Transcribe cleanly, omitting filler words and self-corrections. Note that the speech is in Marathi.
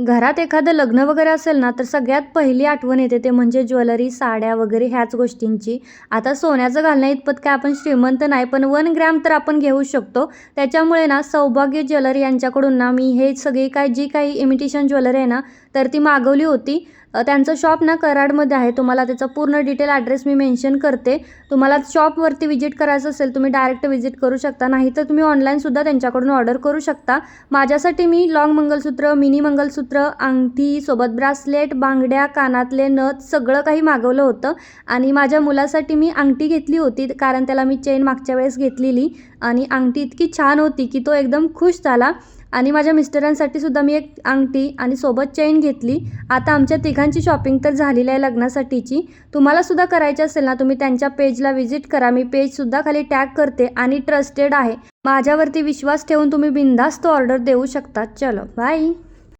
घरात एखादं लग्न वगैरे असेल ना, तर सगळ्यात पहिली आठवण येते ते म्हणजे ज्वेलरी, साड्या वगैरे ह्याच गोष्टींची. आता सोन्याचं घालण्याइतपत काय आपण श्रीमंत नाही, पण 1 ग्रॅम तर आपण घेऊ शकतो. त्याच्यामुळे ना सौभाग्य ज्वेलरी यांच्याकडून ना मी हे सगळी जी काही इमिटेशन ज्वेलरी आहे ना, तर ती मागवली होती. त्यांचं शॉप ना कराडमध्ये आहे. तुम्हाला त्याचा पूर्ण डिटेल ॲड्रेस मी मेन्शन करते. तुम्हाला शॉपवरती व्हिजिट करायचं असेल, तुम्ही डायरेक्ट व्हिजिट करू शकता. नाहीतर तुम्ही ऑनलाईनसुद्धा त्यांच्याकडून ऑर्डर करू शकता. माझ्यासाठी मी लॉंग मंगलसूत्र, मिनी मंगलसूत्र, अंगठी, सोबत ब्रासलेट, बांगड्या, कानातले नथ सगळं काही मागवलं होतं. आणि माझ्या मुलासाठी मी अंगठी घेतली होती, कारण त्याला मी चेन मागच्या वेळेस घेतलेली आणि अंगठी इतकी छान होती की तो एकदम खुश झाला. आणि माझ्या मिस्टरांसाठी सुद्धा मी एक अंगठी आणि सोबत चेन घेतली. आता आमच्या तिघांची शॉपिंग तर झालेली आहे लग्नासाठीची. तुम्हाला सुद्धा करायची असेल ना, तुम्ही त्यांच्या पेजला व्हिजिट करा. मी पेजसुद्धा खाली टॅग करते आणि ट्रस्टेड आहे. माझ्यावरती विश्वास ठेवून तुम्ही बिनधास्त ऑर्डर देऊ शकता. चलो बाय.